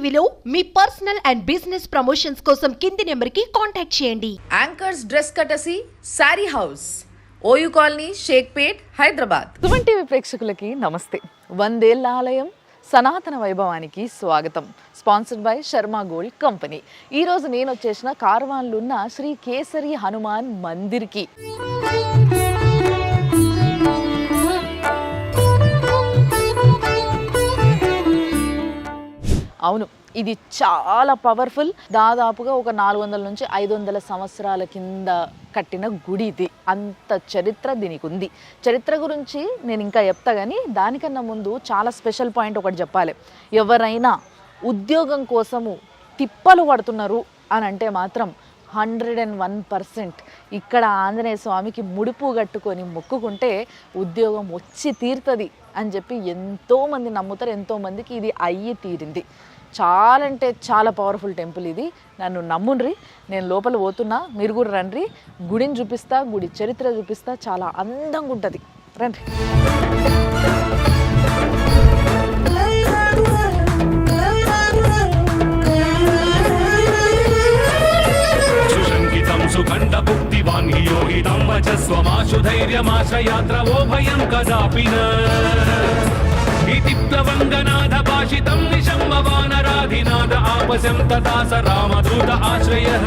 టీవీలో మీ personal and business promotions కోసం కింది నెంబర్కి కాంటాక్ట్ చేయండి. యాంకర్స్ డ్రెస్ కటసి sari house, OU colony, Shaikpet, Hyderabad. Suman TV ప్రేక్షకులకి నమస్తే. 100 ఏళ్ల ఆలయం సనాతన వైభవానికి స్వాగతం. Sponsored by Sharma gold company. ఈరోజు నేను వచ్చేసిన కార్వాన్లో ఉన్న శ్రీ కేసరి హనుమాన్ మందిర్కి. అవును, ఇది చాలా పవర్ఫుల్. దాదాపుగా ఒక 400 నుంచి 500 సంవత్సరాల కింద కట్టిన గుడి ఇది. అంత చరిత్ర దీనికి ఉంది. చరిత్ర గురించి నేను ఇంకా చెప్తా, కానీ దానికన్నా ముందు చాలా స్పెషల్ పాయింట్ ఒకటి చెప్పాలి. ఎవరైనా ఉద్యోగం కోసము తిప్పలు పడుతున్నారు అని అంటే మాత్రం 101% ఇక్కడ ఆంజనేయ స్వామికి ముడుపు కట్టుకొని మొక్కుకుంటే ఉద్యోగం వచ్చి తీరుతుంది అని చెప్పి ఎంతోమంది నమ్ముతారు. ఎంతోమందికి ఇది అయ్యి తీరింది. చాలా అంటే చాలా పవర్ఫుల్ టెంపుల్ ఇది. నన్ను నమ్ముండ్రి, నేను లోపల పోతున్నా, మీరు కూడా రండి. గుడిని చూపిస్తా, గుడి చరిత్ర చూపిస్తా. చాలా అందంగా ఉంటుంది, రండి. సుఖండ భుక్తివాన్ యోగితం వచస్వమాశు ధైర్యమాశ్రయాత్ర ఓ భయం కదాపిన ఇతి ప్లవంగనాథ భాషితం నిశంభవానరాధినాథ ఆపశం తథా స రామదూత ఆశ్రయః.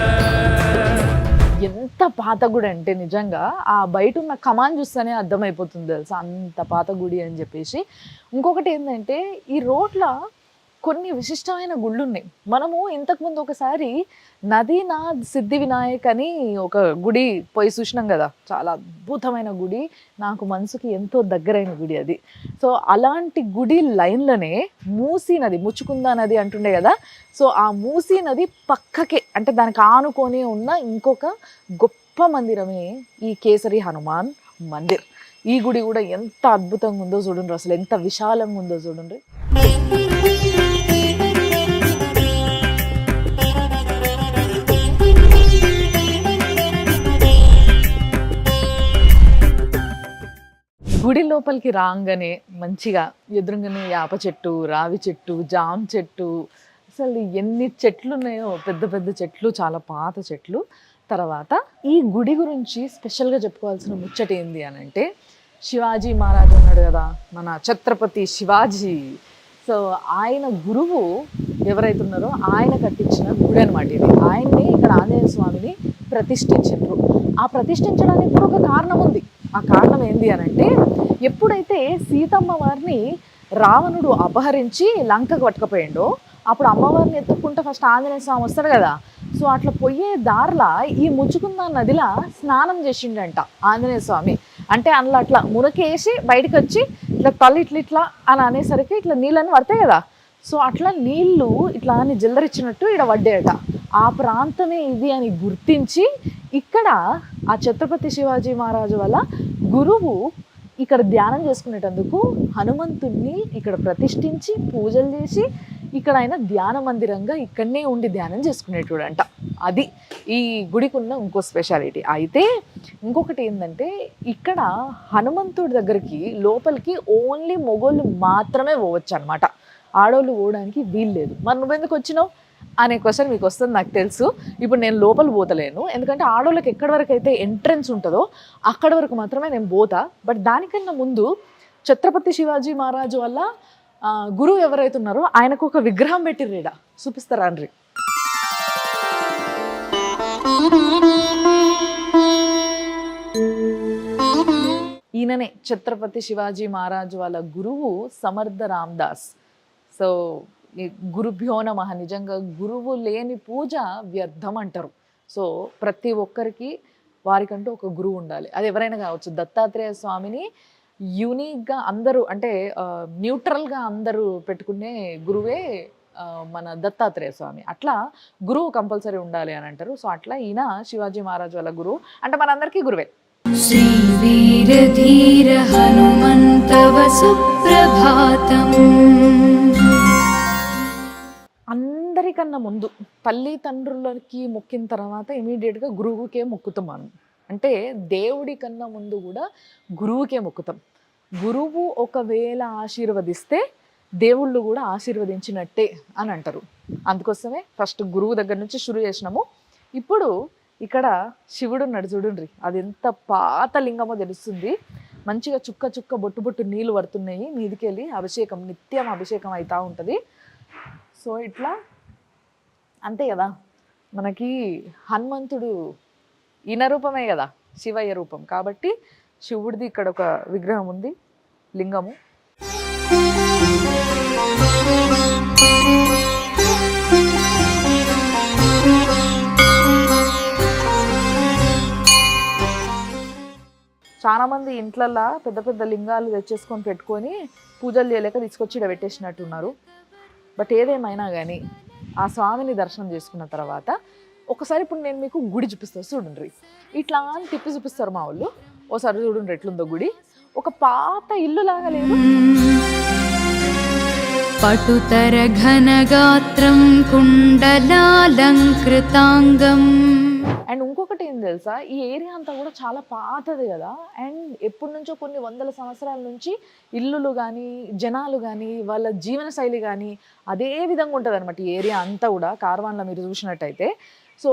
ఎంత పాత గుడి అంటే నిజంగా ఆ బయట ఉన్న కమాన్ చూస్తేనే అర్థమైపోతుంది తెలుసా, అంత పాత గుడి అని చెప్పేసి. ఇంకొకటి ఏంటంటే ఈ రోడ్ల కొన్ని విశిష్టమైన గుళ్ళు ఉన్నాయి. మనము ఇంతకుముందు ఒకసారి నదీనాథ్ సిద్ధి వినాయక్ అని ఒక గుడి పోయి చూసినాం కదా. చాలా అద్భుతమైన గుడి, నాకు మనసుకి ఎంతో దగ్గరైన గుడి అది. సో అలాంటి గుడి లైన్లోనే మూసీ నది, ముచ్చుకుందా నది అంటుండే కదా. సో ఆ మూసీ నది పక్కకే, అంటే దానికి ఆనుకొని ఉన్న ఇంకొక గొప్ప మందిరమే ఈ కేసరి హనుమాన్ మందిర్. ఈ గుడి కూడా ఎంత అద్భుతంగా ఉందో చూడండి, అసలు ఎంత విశాలంగా ఉందో చూడండి. గుడి లోపలికి రాగానే మంచిగా ఎదురుగానే యాప చెట్టు, రావి చెట్టు, జామ చెట్టు, అసలు ఎన్ని చెట్లు ఉన్నాయో, పెద్ద పెద్ద చెట్లు, చాలా పాత చెట్లు. తర్వాత ఈ గుడి గురించి స్పెషల్గా చెప్పుకోవాల్సిన ముచ్చట ఏంది అని అంటే, శివాజీ మహారాజు ఉన్నాడు కదా, మన ఛత్రపతి శివాజీ. సో ఆయన గురువు ఎవరైతే ఉన్నారో ఆయన కట్టించిన గుడి అనమాట ఇది. ఆయన్ని ఇక్కడ ఆంజనేయ స్వామిని ప్రతిష్ఠించారు. ఆ ప్రతిష్ఠించడానికి కూడా ఒక కారణం ఉంది. ఆ కారణం ఏంది అని అంటే, ఎప్పుడైతే సీతమ్మ వారిని రావణుడు అపహరించి లంకకు పట్టుకుపోయిండో అప్పుడు అమ్మవారిని ఎత్తుక్కుంటే ఫస్ట్ ఆంజనేయ స్వామి వస్తాడు కదా. సో అట్లా పోయే దారిలా ఈ ముచ్చుకుంద నదిలా స్నానం చేసిండంట ఆంజనేయ స్వామి. అంటే అందులో అట్లా మునకేసి బయటకు వచ్చి ఇట్లా తల్లి ఇట్లా అని అనేసరికి ఇట్లా నీళ్ళని పడతాయి కదా. సో అట్లా నీళ్లు ఇట్లా అని జల్లరిచ్చినట్టు ఇక్కడ పడ్డాయట. ఆ ప్రాంతమే ఇది అని గుర్తించి ఇక్కడ ఆ ఛత్రపతి శివాజీ మహారాజు వల్ల గురువు ఇక్కడ ధ్యానం చేసుకునేటందుకు హనుమంతుణ్ణి ఇక్కడ ప్రతిష్ఠించి పూజలు చేసి ఇక్కడ ఆయన ధ్యాన మందిరంగా ఇక్కడనే ఉండి ధ్యానం చేసుకునేటోడంట. అది ఈ గుడికి ఉన్న ఇంకో స్పెషాలిటీ. అయితే ఇంకొకటి ఏంటంటే, ఇక్కడ హనుమంతుడి దగ్గరికి లోపలికి ఓన్లీ మొగోళ్ళు మాత్రమే పోవచ్చు అనమాట, ఆడోళ్ళు పోవడానికి వీలు లేదు. మరి నువ్వెందుకు వచ్చినావు అనే క్వశ్చన్ మీకు వస్తుంది, నాకు తెలుసు. ఇప్పుడు నేను లోపల పోతలేను, ఎందుకంటే ఆడోళ్ళకి ఎక్కడి వరకు అయితే ఎంట్రన్స్ ఉంటుందో అక్కడి వరకు మాత్రమే నేను పోతా. బట్ దానికన్నా ముందు ఛత్రపతి శివాజీ మహారాజు వల్ల గురువు ఎవరైతే ఉన్నారో ఆయనకు ఒక విగ్రహం పెట్టిర్రీడ, చూపిస్తారా అండ్రి. ఈయననే ఛత్రపతి శివాజీ మహారాజు వాళ్ళ గురువు సమర్థ రామదాస్. సో గురుభ్యో నమః. నిజంగా గురువు లేని పూజ వ్యర్థం అంటారు. సో ప్రతి ఒక్కరికి వారికంటూ ఒక గురువు ఉండాలి. అది ఎవరైనా కావచ్చు. దత్తాత్రేయ స్వామిని యూనిక్గా అందరూ, అంటే న్యూట్రల్గా అందరూ పెట్టుకునే గురువే మన దత్తాత్రేయ స్వామి. అట్లా గురువు కంపల్సరీ ఉండాలి అని అంటారు. సో అట్లా ఈయన శివాజీ మహారాజు వాళ్ళ గురువు, అంటే మనందరికీ గురువే. శ్రీ వీరధీర హనుమంతవ సుప్రభాతం. అందరికన్నా ముందు తల్లిదండ్రులకి మొక్కిన తర్వాత ఇమీడియట్గా గురువుకే మొక్కుతాం మనం. అంటే దేవుడి కన్నా ముందు కూడా గురువుకే మొక్కుతాం. గురువు ఒకవేళ ఆశీర్వదిస్తే దేవుళ్ళు కూడా ఆశీర్వదించినట్టే అని అంటారు. అందుకోసమే ఫస్ట్ గురువు దగ్గర నుంచి షురు చేసినాము. ఇప్పుడు ఇక్కడ శివుడు ఉన్నాడు చూడండి, అది ఎంత పాత లింగమో తెలుస్తుంది. మంచిగా చుక్క చుక్క బొట్టు బొట్టు నీళ్ళు పడుతున్నాయి మీదికెళ్ళి, అభిషేకం నిత్యం అభిషేకం అవుతూ ఉంటుంది. సో ఇట్లా అంతే కదా, మనకి హనుమంతుడు ఈయన రూపమే కదా, శివయ్య రూపం కాబట్టి శివుడిది ఇక్కడ ఒక విగ్రహం ఉంది, లింగము. చాలా మంది ఇంట్లల్లో పెద్ద పెద్ద లింగాలు తెచ్చేసుకొని పెట్టుకొని పూజలు చేయలేక తీసుకొచ్చి ఇక్కడ పెట్టేసినట్టున్నారు. బట్ ఏదేమైనా కానీ ఆ స్వామిని దర్శనం చేసుకున్న తర్వాత ఒకసారి ఇప్పుడు నేను మీకు గుడి చూపిస్తాను చూడండి. ఇట్లా అని తిప్పి చూపిస్తారు మా వాళ్ళు. ఓసారి చూడండి ఎట్లుందో గుడి. ఒక పాత ఇల్లు లాగా లేదు. పటుతర ఘనగాత్రం కుండలాలంకృతాంగం. అండ్ ఇంకొకటి ఏం తెలుసా, ఈ ఏరియా అంతా కూడా చాలా పాతది కదా. అండ్ ఎప్పటి నుంచో కొన్ని వందల సంవత్సరాల నుంచి ఇల్లులు కానీ జనాలు కానీ వాళ్ళ జీవన శైలి కానీ అదే విధంగా ఉంటుంది అనమాట. ఈ ఏరియా అంతా కూడా కార్వాన్లో మీరు చూసినట్టయితే. సో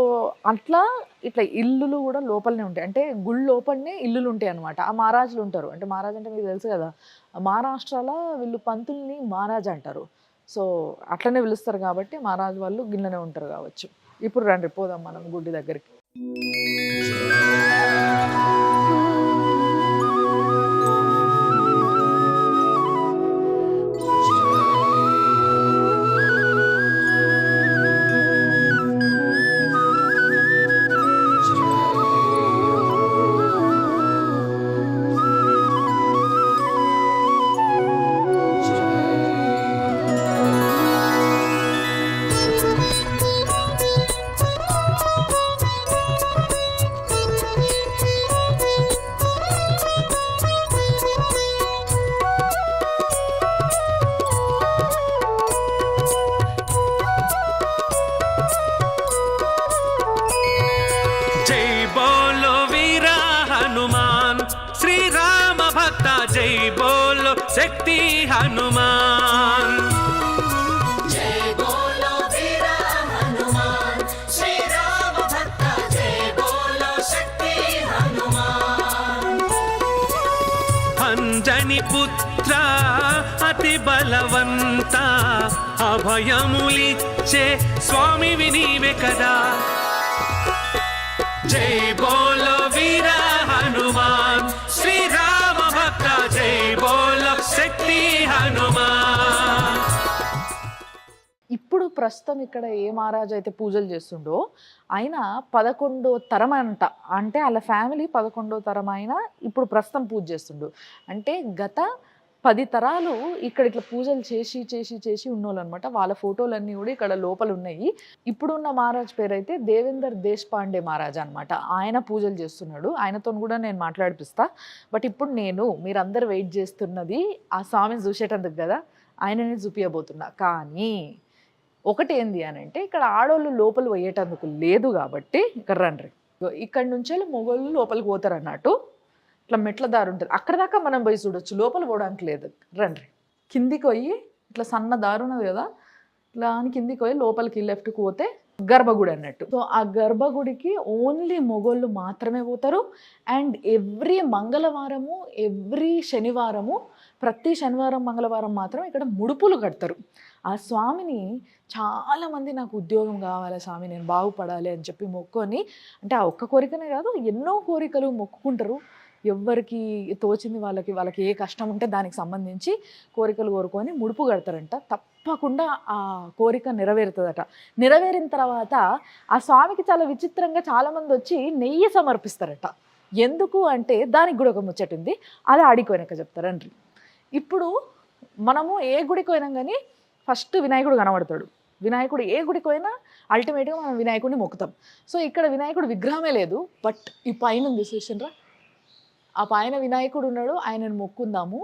అట్లా ఇట్లా ఇల్లులు కూడా లోపలనే ఉంటాయి, అంటే గుడి లోపలనే ఇల్లులు ఉంటాయి అనమాట. ఆ మహారాజులు ఉంటారు. అంటే మహారాజు అంటే మీకు తెలుసు కదా, మహారాష్ట్రలో వీళ్ళు పంతుల్ని మహారాజు అంటారు. సో అట్లనే పిలుస్తారు కాబట్టి మహారాజు వాళ్ళు గిన్నెనే ఉంటారు కావచ్చు. ఇప్పుడు రండి పోదాం మనం గుడి దగ్గరికి. शक्ति हनुमान जय बोलो वीर हनुमान, श्री राम भक्त जय बोलो शक्ति हनुमान। अंजनी पुत्र अति बलवंत अभयमुलिच्चे स्वामी विनीवे कदा। जय बोलो वीर हनुमान, श्री राम भक्त जय बोलो शक्ति हनुमान। ఇప్పుడు ప్రస్తుతం ఇక్కడ ఏ మహారాజు అయితే పూజలు చేస్తుండో ఆయన 11వ తరం అంట. అంటే వాళ్ళ ఫ్యామిలీ 11వ తరం ఆయన ఇప్పుడు ప్రస్తుతం పూజ చేస్తుండు. అంటే గత 10 తరాలు ఇక్కడ ఇట్లా పూజలు చేసి చేసి చేసి ఉన్నోళ్ళు అనమాట. వాళ్ళ ఫోటోలన్నీ కూడా ఇక్కడ లోపల ఉన్నాయి. ఇప్పుడున్న మహారాజ్ పేరు అయితే దేవేందర్ దేశపాండే మహారాజ్ అనమాట. ఆయన పూజలు చేస్తున్నాడు. ఆయనతో కూడా నేను మాట్లాడిపిస్తా. బట్ ఇప్పుడు మీరందరూ వెయిట్ చేస్తున్నది ఆ స్వామిని చూసేటందుకు కదా, ఆయననే చూపించబోతున్నా. కానీ ఒకటి ఏంది అని అంటే ఇక్కడ ఆడోళ్ళు లోపల పోయేటందుకు లేదు కాబట్టి ఇక్కడ రండి. ఇక్కడ నుంచి మొగోళ్ళు లోపలికి పోతారు అన్నట్టు. ఇట్లా మెట్ల దారి ఉంటుంది, అక్కడ దాకా మనం పోయి చూడొచ్చు, లోపల పోవడానికి లేదు. రండి కిందికి పోయి ఇట్లా సన్న దారి ఉన్నది కదా, ఇట్లా అని కిందికి పోయి లోపలికి లెఫ్ట్కి పోతే గర్భగుడి అన్నట్టు. సో ఆ గర్భగుడికి ఓన్లీ మొగోళ్ళు మాత్రమే పోతారు. అండ్ ఎవ్రీ మంగళవారము ఎవ్రీ శనివారము ప్రతి శనివారం మంగళవారం మాత్రం ఇక్కడ ముడుపులు కడతారు. ఆ స్వామిని చాలామంది నాకు ఉద్యోగం కావాలి స్వామి, నేను బాగుపడాలి అని చెప్పి మొక్కుని, అంటే ఆ ఒక్క కోరికనే కాదు ఎన్నో కోరికలు మొక్కుకుంటారు. ఎవరికి తోచింది వాళ్ళకి ఏ కష్టం ఉంటే దానికి సంబంధించి కోరికలు కోరుకొని ముడుపు కడతారంట. తప్పకుండా ఆ కోరిక నెరవేరుతుందట. నెరవేరిన తర్వాత ఆ స్వామికి చాలా విచిత్రంగా చాలామంది వచ్చి నెయ్యి సమర్పిస్తారట. ఎందుకు అంటే దానికి కూడా ఒక ముచ్చట ఉంది, అది ఆడిపోయినాక చెప్తారండి. ఇప్పుడు మనము ఏ గుడికి పోయినాం కానీ ఫస్ట్ వినాయకుడు కనబడతాడు. వినాయకుడు ఏ గుడికి పోయినా అల్టిమేట్గా మనం వినాయకుడిని మొక్కుతాం. సో ఇక్కడ వినాయకుడు విగ్రహమే లేదు, బట్ ఈ పైన ఉంది చూసిండ్రా, ఆ పైన వినాయకుడు ఉన్నాడు, ఆయనను మొక్కుందాము.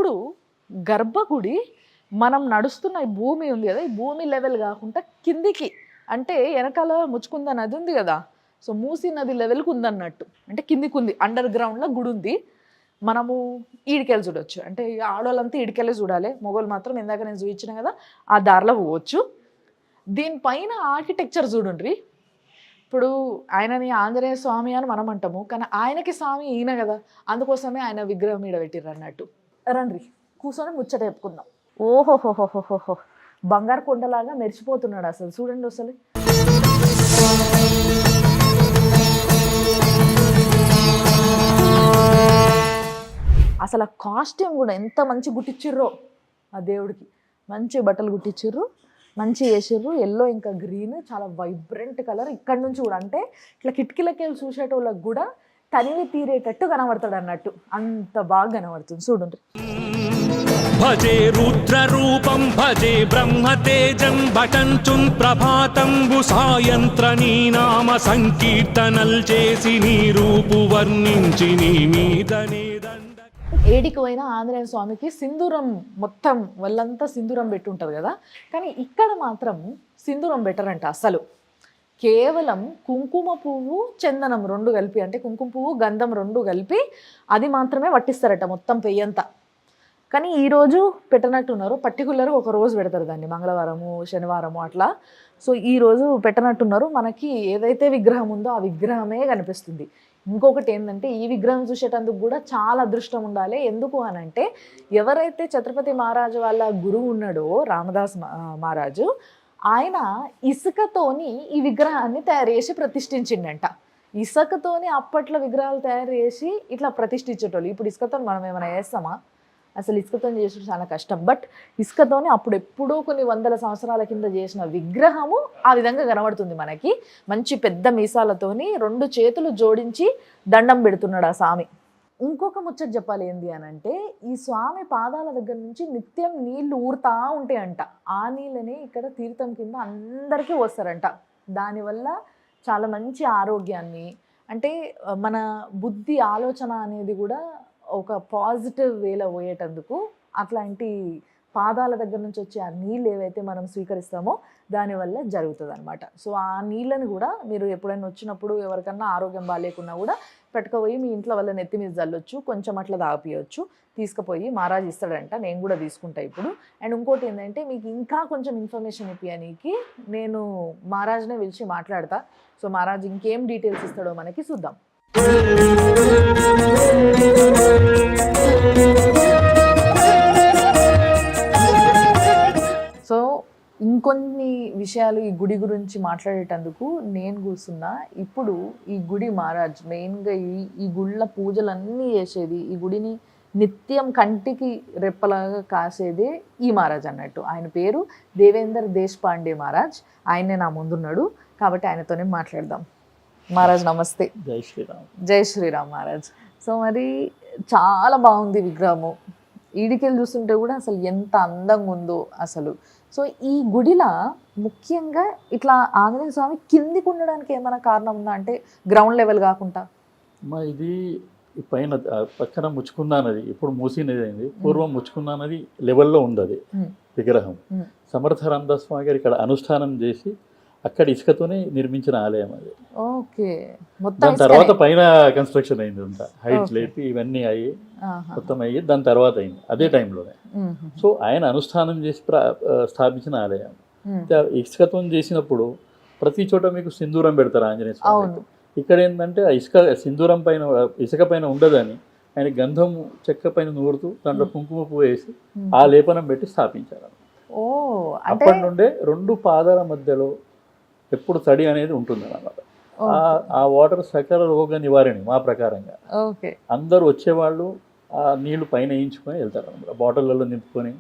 ఇప్పుడు గర్భగుడి మనం నడుస్తున్న ఈ భూమి ఉంది కదా, ఈ భూమి లెవెల్ కాకుండా కిందికి, అంటే వెనకాల ముచ్చుకుంద నది ఉంది కదా, సో మూసీ నది లెవెల్కి ఉందన్నట్టు, అంటే కిందికి ఉంది, అండర్ గ్రౌండ్లో గుడి ఉంది. మనము ఈడికెళ్ళి చూడొచ్చు, అంటే ఆడవాళ్ళంతా ఈడికెళ్ళి చూడాలి, మొగోళ్ళు మాత్రం ఇందాక నేను చూపించిన కదా ఆ దారిలో పోవచ్చు. దీనిపైన ఆర్కిటెక్చర్ చూడండి. ఇప్పుడు ఆయనని ఆంజనేయ స్వామి అని మనం అంటాము, కానీ ఆయనకి స్వామి ఈయన కదా, అందుకోసమే ఆయన విగ్రహం మీద పెట్టిర్రు అన్నట్టు. రండి కూర్చొని ముచ్చట చెప్పుకుందాం. ఓహోహోహోహోహో, బంగారు కొండలాగా మెరిచిపోతున్నాడు అసలు, చూడండి అసలు. అసలు ఆ కాస్ట్యూమ్ కూడా ఎంత మంచి గుట్టించిర్రో, ఆ దేవుడికి మంచి బట్టలు గుట్టించిర్రు, మంచి వేసిర్రు, ఎల్లో ఇంకా గ్రీన్, చాలా వైబ్రెంట్ కలర్. ఇక్కడ నుంచి కూడా అంటే ఇట్లా కిటికీలకి వెళ్ళి చూసేటోళ్ళకి కూడా తనివి తీరేటట్టు కనబడతాడు అన్నట్టు, అంత బాగా కనబడుతుంది చూడండి. భజే రుద్ర రూపం భజే బ్రహ్మ తేజం భటంచున్ ప్రభాతంబు సాయంత్ర నీ నామ సంకీర్తనల్ చేసి నీ రూపు వర్ణించి నీ మీదనే దండ. ఏడికి పోయినా ఆంజనేయ స్వామికి సింధూరం, మొత్తం వాళ్ళంతా సింధూరం పెట్టుంటారు కదా, కానీ ఇక్కడ మాత్రం సింధూరం పెట్టరంట అసలు. కేవలం కుంకుమ పువ్వు చందనం రెండు కలిపి, అంటే కుంకుమ పువ్వు గంధం రెండు కలిపి అది మాత్రమే పట్టిస్తారట మొత్తం పెయ్యంతా. కానీ ఈరోజు పెట్టనట్టున్నారు, పర్టికులర్గా ఒక రోజు పెడతారు దాన్ని, మంగళవారము శనివారము అట్లా. సో ఈరోజు పెట్టనట్టున్నారు. మనకి ఏదైతే విగ్రహం ఉందో ఆ విగ్రహమే కనిపిస్తుంది. ఇంకొకటి ఏంటంటే ఈ విగ్రహం చూసేటందుకు కూడా చాలా అదృష్టం ఉండాలి. ఎందుకు అని అంటే ఎవరైతే ఛత్రపతి మహారాజు వాళ్ళ గురువు ఉన్నాడో రామదాస్ మహారాజు, ఆయన ఇసుకతోని ఈ విగ్రహాన్ని తయారు చేసి ప్రతిష్ఠించిండంట. ఇసుకతోని అప్పట్లో విగ్రహాలు తయారు చేసి ఇట్లా ప్రతిష్ఠించేటోళ్ళు. ఇప్పుడు ఇసుకతో మనం ఏమైనా చేస్తామా? అసలు ఇసుకతో చేసడం చాలా కష్టం. బట్ ఇసుకతోని అప్పుడు ఎప్పుడో కొన్ని వందల సంవత్సరాల కింద చేసిన విగ్రహము ఆ విధంగా కనబడుతుంది మనకి. మంచి పెద్ద మీసాలతోని రెండు చేతులు జోడించి దండం పెడుతున్నాడు ఆ స్వామి. ఇంకొక ముచ్చట చెప్పాలి ఏంది అని అంటే, ఈ స్వామి పాదాల దగ్గర నుంచి నిత్యం నీళ్లు ఊరుతా ఉంటాయంట. ఆ నీళ్ళని ఇక్కడ తీర్థం కింద అందరికీ వస్తారంట. దానివల్ల చాలా మంచి ఆరోగ్యాన్ని, అంటే మన బుద్ధి ఆలోచన అనేది కూడా ఒక పాజిటివ్ వేలో పోయేటందుకు అట్లాంటి పాదాల దగ్గర నుంచి వచ్చే ఆ నీళ్ళు ఏవైతే మనం స్వీకరిస్తామో దానివల్ల జరుగుతుంది అనమాట. సో ఆ నీళ్ళని కూడా మీరు ఎప్పుడైనా వచ్చినప్పుడు ఎవరికన్నా ఆరోగ్యం బాగాలేకున్నా కూడా పెట్టుకుపోయి మీ ఇంట్లో వల్ల నెత్తి మీద చల్లొచ్చు, కొంచెం అట్లా తాగిపోయచ్చు, తీసుకుపోయి మహారాజ్ ఇస్తాడంట. నేను కూడా తీసుకుంటా ఇప్పుడు. అండ్ ఇంకోటి ఏంటంటే మీకు ఇంకా కొంచెం ఇన్ఫర్మేషన్ ఇప్పియడానికి నేను మహారాజ్నే పిలిచి మాట్లాడతా. సో మహారాజ్ ఇంకేం డీటెయిల్స్ ఇస్తాడో మనకి చూద్దాం. సో ఇంకొన్ని విషయాలు ఈ గుడి గురించి మాట్లాడేటందుకు నేను కూర్చున్నా. ఇప్పుడు ఈ గుడి మహారాజ్ మెయిన్గా ఈ గుళ్ళ పూజలన్నీ చేసేది, ఈ గుడిని నిత్యం కంటికి రెప్పలాగా కాసేదే ఈ మహారాజ్ అన్నట్టు. ఆయన పేరు దేవేందర్ దేశపాండే మహారాజ్. ఆయనే నా ముందున్నాడు కాబట్టి ఆయనతోనే మాట్లాడదాం. మహారాజ్ నమస్తే. జై శ్రీరామ్. జై శ్రీరామ్ మహారాజ్. సో మరి చాలా బాగుంది విగ్రహము, ఈడికెళ్ళి చూస్తుంటే కూడా అసలు ఎంత అందంగా ఉందో అసలు. సో ఈ గుడిలో ముఖ్యంగా ఇట్లా ఆంజనేయ స్వామి కిందికి ఉండడానికి ఏమైనా కారణం ఉందా, అంటే గ్రౌండ్ లెవెల్ కాకుండా? అమ్మా ఇది పైన పక్కన ముచ్చుకున్న నది, ఇప్పుడు మూసీ నది అయింది, పూర్వం ముచ్చుకున్న నది లెవెల్లో ఉంది అది విగ్రహం. సమర్థ రామదాస్ స్వామి గారు ఇక్కడ అనుష్ఠానం చేసి అక్కడ ఇసుకతోనే నిర్మించిన ఆలయం అది. ఓకే. దాని తర్వాత పైన కన్స్ట్రక్షన్ అయింది, అంతా హైట్ లేపి ఇవన్నీ అయ్యి మొత్తం అయ్యి దాని తర్వాత అయింది అదే టైంలోనే. సో ఆయన అనుష్ఠానం చేసి స్థాపించిన ఆలయం. ఇసుకతో చేసినప్పుడు ప్రతి చోట మీకు సింధూరం పెడతారు ఆంజనేయ స్వామి. ఇక్కడ ఏంటంటే ఆ సింధూరం పైన ఇసుక పైన ఉండదని ఆయన గంధం చెక్క పైన నూరుతూ దాంట్లో కుంకుమ పువ్వు వేసి ఆ లేపనం పెట్టి స్థాపించారు. అప్పటి నుండే రెండు పాదాల మధ్యలో ఎప్పుడు తడి అనేది ఉంటుంది అన్నమాట. ఆ వాటర్ సకల రోగ నివారణ మా ప్రకారంగా. అందరూ వచ్చేవాళ్ళు ఆ నీళ్లు పైన వేయించుకొని వెళ్తారు అనమాట, బాటిళ్లలో నింపుకొని.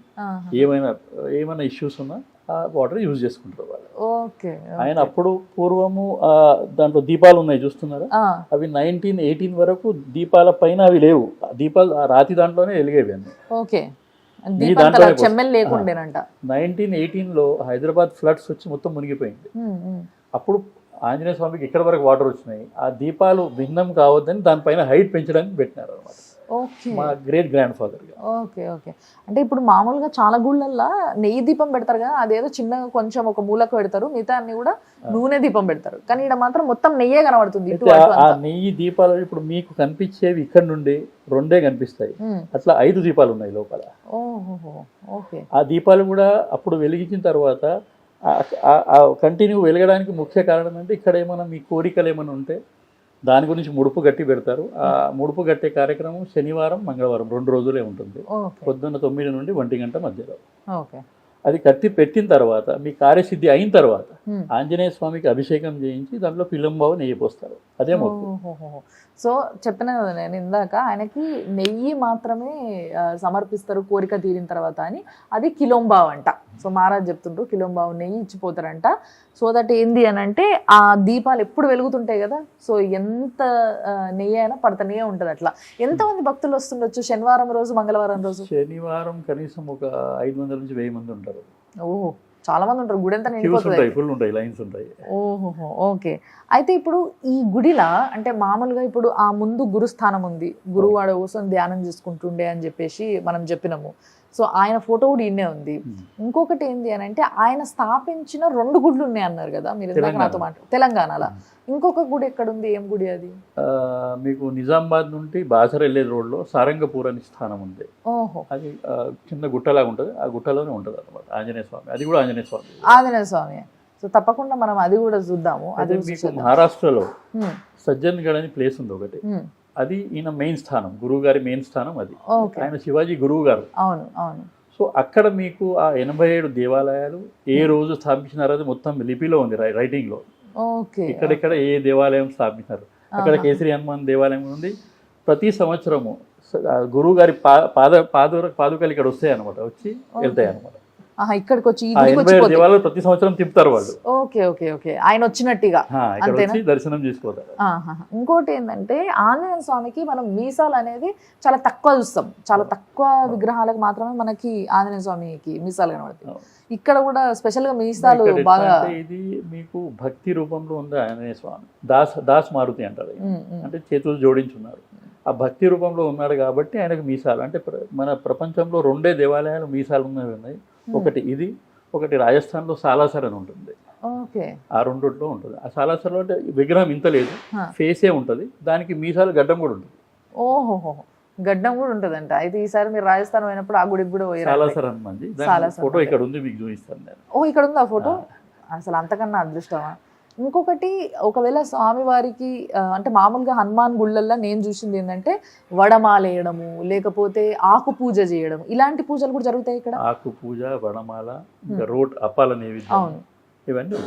ఏమైనా ఇష్యూస్ ఉన్నా ఆ వాటర్ యూజ్ చేసుకుంటారు వాళ్ళు. ఆయన అప్పుడు పూర్వము దాంట్లో దీపాలు ఉన్నాయి చూస్తున్నారా, అవి 1918 వరకు దీపాల పైన అవి లేవు. దీపాలు రాతి దాంట్లోనే వెలిగేవి అన్ని. 1918లో హైదరాబాద్ ఫ్లడ్స్ వచ్చి మొత్తం మునిగిపోయింది. అప్పుడు ఆంజనేయ స్వామికి ఇక్కడ వరకు వాటర్ వచ్చినాయి. ఆ దీపాలు భిన్నం కావద్దని దానిపైన హైట్ పెంచడానికి పెట్టినారు అనమాట. ఓకే మా great grand father. Okay okay. అంటే ఇప్పుడు మామూలుగా చాలా గుళ్ళల్లో నెయ్యి దీపం పెడతారు కదా, అదేదో చిన్నగా కొంచెం ఒక మూలకు పెడతారు, మిగతా అన్ని కూడా నూనె దీపం పెడతారు, కానీ ఇక్కడ మాత్రం మొత్తం నెయ్యే కనబడుతుంది ఇటు అయితే అటు ఆ అంతా. నెయ్యి దీపాలు ఇప్పుడు మీకు కనిపించేవి ఇక్కడ నుండి 2 కనిపిస్తాయి, అట్లా 5 దీపాలు ఉన్నాయి లోపల. ఓహో ఓకే. ఆ దీపాలు కూడా అప్పుడు వెలిగించిన తర్వాత కంటిన్యూ వెలగడానికి ముఖ్య కారణం అంటే ఇక్కడ ఏమైనా మీ కోరికలు ఏమైనా ఉంటే దాని గురించి ముడుపు గట్టి పెడతారు. ఆ ముడుపు కట్టే కార్యక్రమం శనివారం మంగళవారం 2 రోజులే ఉంటుంది, పొద్దున్న 9 నుండి 1 గంట మధ్యలో. ఓకే. అది కట్టి పెట్టిన తర్వాత మీ కార్యసిద్ధి అయిన తర్వాత ఆంజనేయ స్వామికి అభిషేకం చేయించి దాంట్లో పిల్లంబావు నెయ్యి పోస్తారు. అదే మొక్కు. సో చెప్పిన కదా నేను ఇందాక, ఆయనకి నెయ్యి మాత్రమే సమర్పిస్తారు కోరిక తీరిన తర్వాత అని. అది కిలోంబావు అంట. సో మహారాజ్ చెప్తుంటారు కిలోంబావు నెయ్యి ఇచ్చిపోతారంట. సో దట్ ఏంది అని అంటే ఆ దీపాలు ఎప్పుడు వెలుగుతుంటాయి కదా, సో ఎంత నెయ్యి అయినా పడతనే ఉంటుంది. అట్లా ఎంతమంది భక్తులు వస్తుండొచ్చు శనివారం రోజు మంగళవారం రోజు? శనివారం కనీసం ఒక 500 నుంచి 1000 మంది ఉంటారు. ఓహో, చాలా మంది ఉంటారు. గుడి అంతా నిండిపోతుంది. ఫుల్ ఉంటాయి, లైన్స్ ఉంటాయి. ఓహో ఓకే. అయితే ఇప్పుడు ఈ గుడిలా అంటే మామూలుగా ఇప్పుడు ఆ ముందు గురుస్థానం ఉంది, గురువాడ కోసం ధ్యానం చేసుకుంటుండే అని చెప్పేసి మనం చెప్పినాము. సో ఆయన ఫోటో కూడా ఇన్నే ఉంది. ఇంకొకటి ఏంది అని అంటే ఆయన స్థాపించిన 2 గుడులు ఉన్నాయి అన్నారు కదా మీరు ఇందాక నాతో తెలంగాణలో. ఇంకొక గుడి ఎక్కడ ఉంది, ఏం గుడి అది? మీకు నిజామాబాద్ నుండి బాసర్ వెళ్ళే రోడ్లో సారంగపూర్ అనే స్థానం ఉంది. ఓహో. అది చిన్న గుట్టలాగా ఉంటుంది, ఆ గుట్టలోనే ఉంటుంది అనమాట ఆంజనేయ స్వామి. అది కూడా ఆంజనేయ స్వామి. ఆంజనేయ స్వామి. సో తప్పకుండా మనం అది కూడా చూద్దాము. అది మీకు మహారాష్ట్రలో సజ్జన్గఢ్ అని ప్లేస్ ఉంది ఒకటి, అది ఈయన మెయిన్ స్థానం, గురువు గారి మెయిన్ స్థానం అది. ఆయన శివాజీ గురువు గారు. అవును అవును. సో అక్కడ మీకు ఆ 87 దేవాలయాలు ఏ రోజు స్థాపించినారో అది మొత్తం లిపిలో ఉంది, రైటింగ్లో. ఓకే. ఇక్కడెక్కడ ఏ దేవాలయం స్థాపించారు. అక్కడ కేసరి హనుమాన్ దేవాలయం ఉంది. ప్రతి సంవత్సరము గురువు గారి పాదుకలు ఇక్కడ వస్తాయి అనమాట, వచ్చి వెళ్తాయి అనమాట. ఇక్కడికి వచ్చి దేవాలయాలు ప్రతి సంవత్సరం తిప్పుతారు వాళ్ళు. Okay okay okay. ఆయన వచ్చినట్టుగా దర్శనం చేసుకోతారు. ఇంకోటి ఏంటంటే ఆంజనేయ స్వామికి మనం మీసాలు అనేది చాలా తక్కువ చూస్తాం, చాలా తక్కువ విగ్రహాలకు మాత్రమే మనకి ఆంజనేయ స్వామికి మీసాలు కనబడతాయి. ఇక్కడ కూడా స్పెషల్ గా మీసాలు బాగా. ఇది మీకు భక్తి రూపంలో ఉంది ఆంజనేయ స్వామి. దాస్ మారుతి అంటారు, అంటే చేతులు జోడించున్నారు. ఆ భక్తి రూపంలో ఉన్నాడు కాబట్టి ఆయనకు మీసాలు. అంటే మన ప్రపంచంలో 2 దేవాలయాలు మీసాలు ఉన్నవి ఉన్నాయి. ఒకటి ఇది, ఒకటి రాజస్థాన్లో సాలాసర్ అని ఉంటుంది. ఆ 2 ఉంటుంది. ఆ సాలాసర్లో అంటే విగ్రహం ఇంత లేదు, ఫేసే ఉంటుంది, దానికి మీసాలు గడ్డం కూడా ఉంటుంది. ఓహో, గడ్డం కూడా ఉంటుందంట. అయితే ఈసారి మీరు రాజస్థాన్ పోయినప్పుడు ఆ గుడికి కూడా పోయారు. సాలాసర్ హనుమాన్జీ ఫోటో ఇక్కడ ఉంది, మీకు చూపిస్తాను నేను. ఓ, ఇక్కడ ఉంది ఆ ఫోటో. అసలు అంతకన్నా అదృష్టమా. ఇంకొకటి, ఒకవేళ స్వామివారికి అంటే మామూలుగా హనుమాన్ గుళ్ళల్లో నేను చూసింది ఏంటంటే వడమాల వేయడము, లేకపోతే ఆకు పూజ చేయడం, ఇలాంటి పూజలు కూడా జరుగుతాయి ఇక్కడ. ఆకు పూజ, వడమాల, రోట్ అప్పాల నైవేద్యం, ఇవన్నీ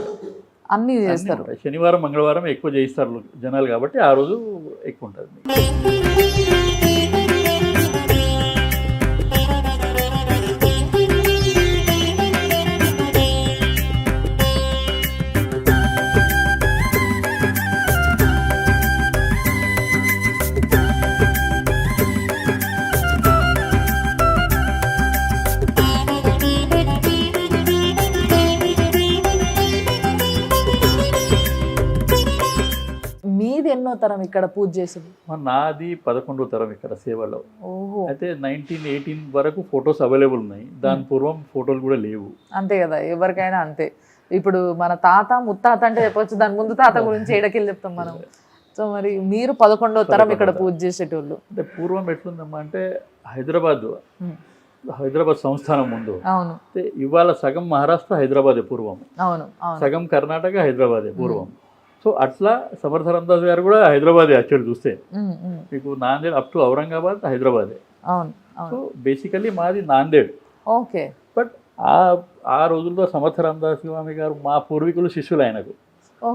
అన్నీ చేస్తారు. శనివారం మంగళవారం ఎక్కువ చేయిస్తారు జనాలు కాబట్టి ఆ రోజు ఎక్కువ ఉంటుంది. ఎన్నో తరం ఇక్కడ పూజ చేసింది? నాది 11వ తరం ఇక్కడ సేవలో. అయితే 1918 వరకు ఫొటోస్ అవైలబుల్ ఉన్నాయి, దాని పూర్వం ఫోటోలు కూడా లేవు. అంతే కదా, ఎవరికైనా అంతే. ఇప్పుడు మన తాత ముత్తాత అంటే చెప్పొచ్చు, దాని ముందు తాత గురించి ఏడకెళ్ళి చెప్తాం మనం. సో మరి మీరు 11వ తరం ఇక్కడ పూజ చేసేటోళ్ళు. అంటే పూర్వం ఎట్లుందమ్మా అంటే హైదరాబాద్ సంస్థానం ముందు. అవును. ఇవాళ సగం మహారాష్ట్ర హైదరాబాదే పూర్వం, అవును, సగం కర్ణాటక హైదరాబాదే పూర్వం. సో అట్లా సమర్థ రామదాస్ గారు కూడా హైదరాబాదే. యాక్చువల్లీ చూస్తే మీకు నాందేడ్ అప్ టు ఔరంగాబాద్ హైదరాబాదే. సో బేసికలీ మాది నాందేడ్. ఓకే. బట్ ఆ రోజుల్లో సమర్థ రామదాస్ స్వామి గారు మా పూర్వీకులు శిష్యులు ఆయనకు.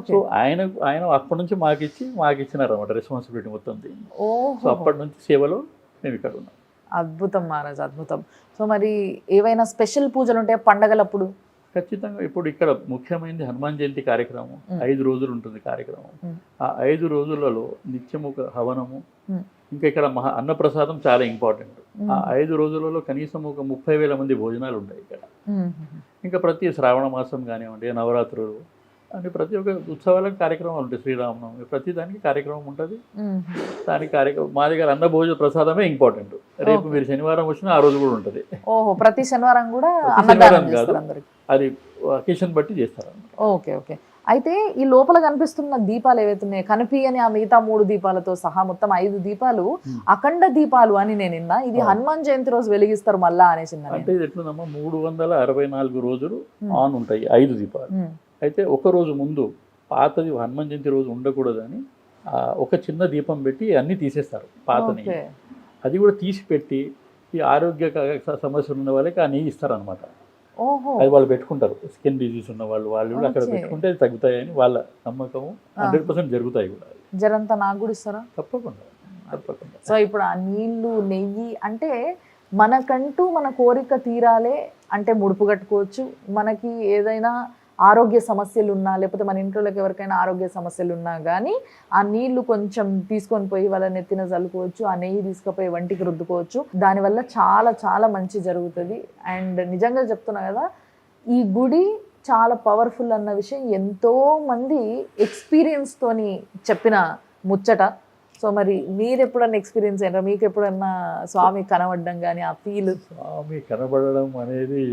సో ఆయన అప్పటి నుంచి మాకు ఇచ్చినారు అనమాట రెస్పాన్సిబిలిటీ మొత్తం. సో అప్పటి నుంచి సేవలో మేము ఇక్కడ ఉన్నాం. అద్భుతం మహారాజ్, అద్భుతం. సో మరి ఏవైనా స్పెషల్ పూజలు ఉంటాయి పండగలప్పుడు? ఖచ్చితంగా. ఇప్పుడు ఇక్కడ ముఖ్యమైనది హనుమాన్ జయంతి కార్యక్రమం. 5 రోజులు ఉంటుంది కార్యక్రమం. ఆ 5 రోజులలో నిత్యం ఒక హవనము, ఇంకా ఇక్కడ అన్నప్రసాదం చాలా ఇంపార్టెంట్. ఆ 5 రోజులలో కనీసం ఒక 30,000 మంది భోజనాలు ఉంటాయి ఇక్కడ. ఇంకా ప్రతి శ్రావణ మాసం కానివ్వండి, నవరాత్రులు, అంటే ప్రతి ఒక్క ఉత్సవాలకు కార్యక్రమాలు ఉంటాయి. శ్రీరామనవమి ప్రతి దానికి కార్యక్రమం ఉంటుంది. దానికి కార్యక్రమం మా దగ్గర అన్న భోజన ప్రసాదమే ఇంపార్టెంట్. రేపు మీరు శనివారం వచ్చినా ఆ రోజు కూడా ఉంటుంది. ఓహో, ప్రతి శనివారం కూడా ప్రతి అన్నదానం శనివారం కాదు, చేస్తారు అందరికి. అది అకేషన్ బట్టి చేస్తారు. Okay okay. అయితే ఈ లోపల కనిపిస్తున్న దీపాలు ఏవైతే ఉన్నాయో కనిపించని ఆ మిగతా 3 దీపాలతో సహా మొత్తం 5 దీపాలు అఖండ దీపాలు అని నేను విన్నా. ఇది హనుమాన్ జయంతి రోజు వెలిగిస్తారు మళ్ళా అనేసి విన్నా నేను. అంటే ఇది ఎట్లుందమ్మా, 364 రోజులు ఆన్ ఉంటాయి 5 దీపాలు. అయితే ఒక రోజు ముందు పాతది హనుమాన్ జయంతి రోజు ఉండకూడదని ఒక చిన్న దీపం పెట్టి అన్నీ తీసేస్తారు పాతని. ఓకే. అది కూడా తీసి పెట్టి ఈ ఆరోగ్య సమస్యలు ఉన్న వాళ్ళకి ఆ నెయ్యి ఇస్తారనమాట. ఓహో. అది వాళ్ళు పెట్టుకుంటారు. స్కిన్ డిజీజ్ ఉన్న వాళ్ళు కూడా అక్కడ ఓకే. పెట్టుకుంటే అది తగ్గుతాయని వాళ్ళ నమ్మకము. 100% జరుగుతాయి కూడా. జరంతా నాకు కూడా ఇస్తారా? తప్పకుండా తప్పకుండా. సో ఇప్పుడు ఆ నీళ్లు నెయ్యి అంటే మనకంటూ మన కోరిక తీరాలే అంటే ముడుపు కట్టుకోవచ్చు. మనకి ఏదైనా ఆరోగ్య సమస్యలు ఉన్నా లేకపోతే మన ఇంట్లోకి ఎవరికైనా ఆరోగ్య సమస్యలు ఉన్నా కానీ ఆ నీళ్లు కొంచెం తీసుకొని పోయి వాళ్ళ నెత్తిన చల్లుకోవచ్చు. ఆ నెయ్యి తీసుకుపోయి వంటికి రుద్దుకోవచ్చు. దానివల్ల చాలా చాలా మంచి జరుగుతుంది. అండ్ నిజంగా చెప్తున్నా కదా, ఈ గుడి చాలా పవర్ఫుల్ అన్న విషయం ఎంతో మంది ఎక్స్పీరియన్స్ తోని చెప్పిన ముచ్చట. సో మరి మీరు ఎప్పుడన్నా ఎక్స్పీరియన్స్ అయినా, మీకు ఎప్పుడన్నా స్వామి కనబడడం కానీ ఆ ఫీల్? స్వామి కనబడడం అనేది